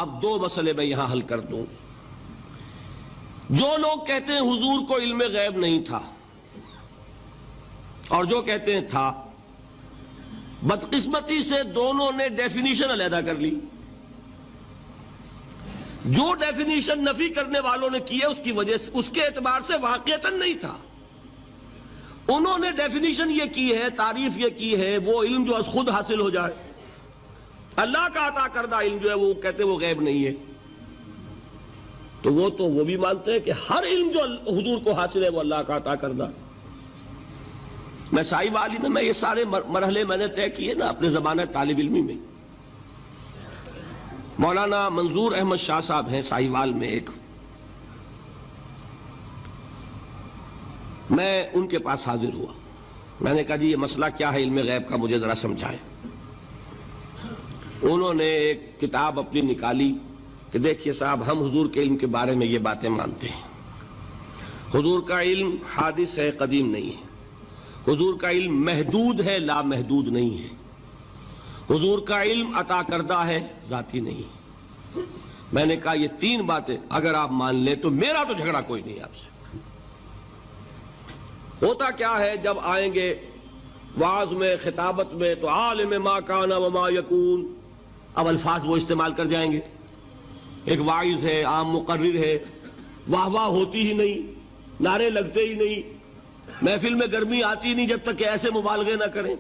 اب دو مسئلے میں یہاں حل کر دوں. جو لوگ کہتے ہیں حضور کو علم غیب نہیں تھا اور جو کہتے ہیں تھا، بدقسمتی سے دونوں نے ڈیفینیشن علیحدہ کر لی. جو ڈیفینیشن نفی کرنے والوں نے کی ہے اس کی وجہ سے، اس کے اعتبار سے واقعتاً نہیں تھا. انہوں نے ڈیفینیشن یہ کی ہے، تعریف یہ کی ہے، وہ علم جو خود حاصل ہو جائے، اللہ کا عطا کردہ علم جو ہے وہ کہتے ہیں وہ غیب نہیں ہے. تو وہ بھی مانتے ہیں کہ ہر علم جو حضور کو حاصل ہے وہ اللہ کا عطا کردہ. میں سائی والی میں یہ سارے مرحلے میں نے طے کیے نا اپنے زمانہ طالب علمی میں. مولانا منظور احمد شاہ صاحب ہیں سائی وال میں ایک، میں ان کے پاس حاضر ہوا. میں نے کہا جی یہ مسئلہ کیا ہے علم غیب کا، مجھے ذرا سمجھائیں. انہوں نے ایک کتاب اپنی نکالی کہ دیکھیے صاحب، ہم حضور کے علم کے بارے میں یہ باتیں مانتے ہیں. حضور کا علم حادث ہے، قدیم نہیں ہے. حضور کا علم محدود ہے، لا محدود نہیں ہے. حضور کا علم عطا کردہ ہے، ذاتی نہیں ہے. میں نے کہا یہ تین باتیں اگر آپ مان لیں تو میرا تو جھگڑا کوئی نہیں آپ سے. ہوتا کیا ہے جب آئیں گے وعظ میں، خطابت میں، تو عالم ما کان وما یکون، اب الفاظ وہ استعمال کر جائیں گے. ایک واعظ ہے، عام مقرر ہے، واہ واہ ہوتی ہی نہیں، نعرے لگتے ہی نہیں، محفل میں گرمی آتی نہیں جب تک کہ ایسے مبالغے نہ کریں.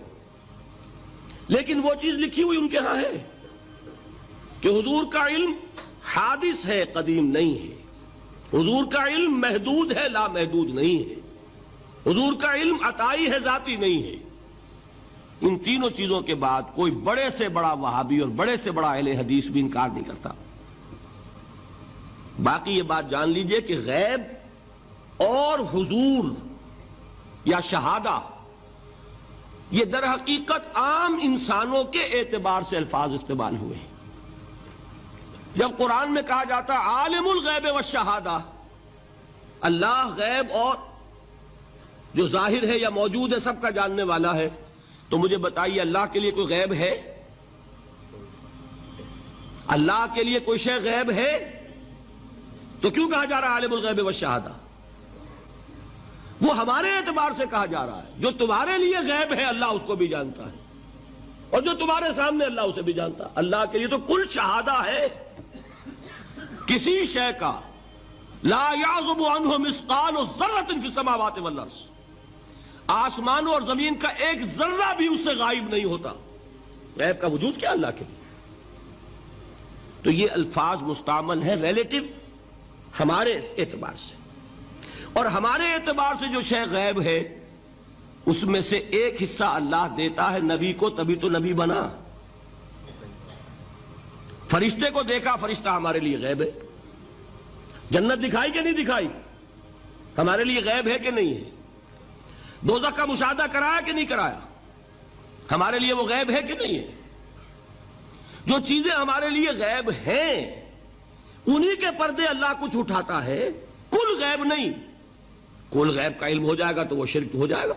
لیکن وہ چیز لکھی ہوئی ان کے ہاں ہے کہ حضور کا علم حادث ہے، قدیم نہیں ہے. حضور کا علم محدود ہے، لا محدود نہیں ہے. حضور کا علم عطائی ہے، ذاتی نہیں ہے. ان تینوں چیزوں کے بعد کوئی بڑے سے بڑا وہابی اور بڑے سے بڑا اہل حدیث بھی انکار نہیں کرتا. باقی یہ بات جان لیجئے کہ غیب اور حضور یا شہادہ یہ در حقیقت عام انسانوں کے اعتبار سے الفاظ استعمال ہوئے ہیں. جب قرآن میں کہا جاتا عالم الغیب والشہادہ، اللہ غیب اور جو ظاہر ہے یا موجود ہے سب کا جاننے والا ہے، تو مجھے بتائیے اللہ کے لیے کوئی غیب ہے؟ اللہ کے لیے کوئی شے غیب ہے؟ تو کیوں کہا جا رہا ہے عالم الغیب والشہادہ؟ وہ ہمارے اعتبار سے کہا جا رہا ہے. جو تمہارے لیے غیب ہے اللہ اس کو بھی جانتا ہے، اور جو تمہارے سامنے اللہ اسے بھی جانتا ہے. اللہ کے لیے تو کل شہادہ ہے. کسی شے کا لا یعزب عنہ مثقال ذرۃ فی السماوات والارض، آسمانوں اور زمین کا ایک ذرہ بھی اس سے غائب نہیں ہوتا. غیب کا وجود کیا اللہ کے لیے؟ تو یہ الفاظ مستعمل ہیں ریلیٹو ہمارے اعتبار سے، اور ہمارے اعتبار سے جو شے غیب ہے اس میں سے ایک حصہ اللہ دیتا ہے نبی کو، تبھی تو نبی بنا. فرشتے کو دیکھا، فرشتہ ہمارے لیے غیب ہے. جنت دکھائی کہ نہیں دکھائی، ہمارے لیے غیب ہے کہ نہیں ہے. دوزخ کا مشاہدہ کرایا کہ نہیں کرایا، ہمارے لیے وہ غیب ہے کہ نہیں ہے. جو چیزیں ہمارے لیے غیب ہیں انہی کے پردے اللہ کچھ اٹھاتا ہے، کل غیب نہیں. کل غیب کا علم ہو جائے گا تو وہ شرک ہو جائے گا.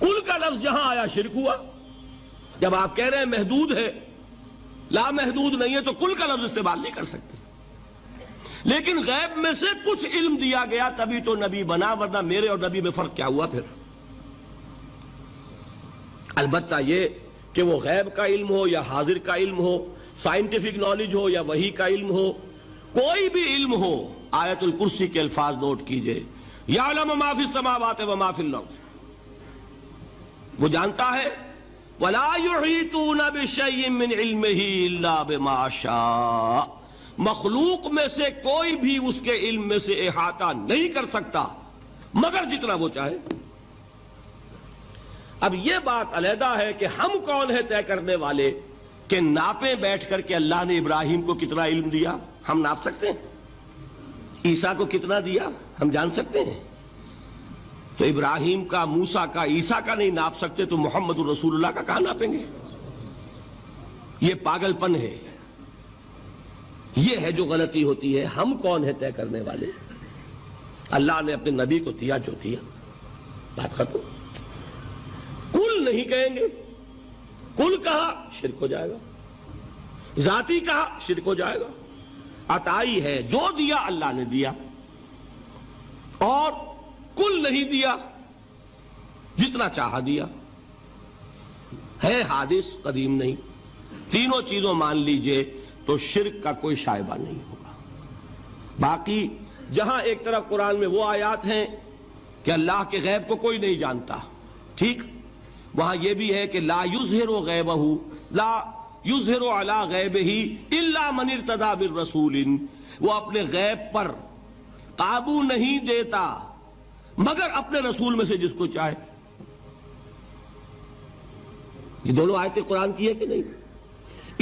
کل کا لفظ جہاں آیا شرک ہوا. جب آپ کہہ رہے ہیں محدود ہے، لا محدود نہیں ہے، تو کل کا لفظ استعمال نہیں کر سکتے. لیکن غیب میں سے کچھ علم دیا گیا تبھی تو نبی بنا، ورنہ میرے اور نبی میں فرق کیا ہوا پھر؟ البتہ یہ کہ وہ غیب کا علم ہو یا حاضر کا علم ہو، سائنٹیفک نالج ہو یا وحی کا علم ہو، کوئی بھی علم ہو، آیت الکرسی کے الفاظ نوٹ کیجئے، یعلم ما فی السماوات وما فی الارض، وہ جانتا ہے. ولا یحیطون بشیء من علمہ الا بما شاء، مخلوق میں سے کوئی بھی اس کے علم میں سے احاطہ نہیں کر سکتا مگر جتنا وہ چاہے. اب یہ بات علیحدہ ہے کہ ہم کون ہے طے کرنے والے کہ ناپیں بیٹھ کر کہ اللہ نے ابراہیم کو کتنا علم دیا. ہم ناپ سکتے ہیں؟ عیسیٰ کو کتنا دیا ہم جان سکتے ہیں؟ تو ابراہیم کا، موسیٰ کا، عیسیٰ کا نہیں ناپ سکتے تو محمد الرسول اللہ کا کہاں ناپیں گے؟ یہ پاگل پن ہے، یہ ہے جو غلطی ہوتی ہے. ہم کون ہے طے کرنے والے؟ اللہ نے اپنے نبی کو دیا جو دیا، بات ختم. کل نہیں کہیں گے، کل کہا شرک ہو جائے گا. ذاتی کہا شرک ہو جائے گا. عطائی ہے، جو دیا اللہ نے دیا، اور کل نہیں دیا، جتنا چاہا دیا. ہے حادث، قدیم نہیں. تینوں چیزوں مان لیجئے تو شرک کا کوئی شائبہ نہیں ہوگا. باقی جہاں ایک طرف قرآن میں وہ آیات ہیں کہ اللہ کے غیب کو کوئی نہیں جانتا، ٹھیک، وہاں یہ بھی ہے کہ لا یظہر غیبہ، لا یظہر علی غیبہ الا من ارتضی بالرسول، وہ اپنے غیب پر قابو نہیں دیتا مگر اپنے رسول میں سے جس کو چاہے. یہ دونوں آیتیں قرآن کی ہے کہ نہیں؟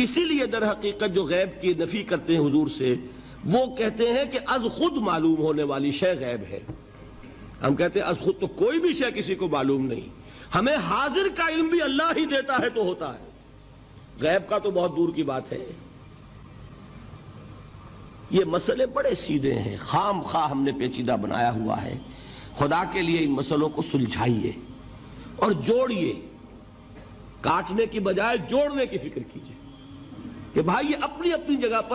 اسی لیے در حقیقت جو غیب کی نفی کرتے ہیں حضور سے، وہ کہتے ہیں کہ از خود معلوم ہونے والی شے غیب ہے. ہم کہتے ہیں از خود تو کوئی بھی شے کسی کو معلوم نہیں، ہمیں حاضر کا علم بھی اللہ ہی دیتا ہے تو ہوتا ہے، غیب کا تو بہت دور کی بات ہے. یہ مسئلے بڑے سیدھے ہیں، خام خواہ ہم نے پیچیدہ بنایا ہوا ہے. خدا کے لیے ان مسئلوں کو سلجھائیے اور جوڑیے، کاٹنے کی بجائے جوڑنے کی فکر کیجیے کہ بھائی یہ اپنی اپنی جگہ پر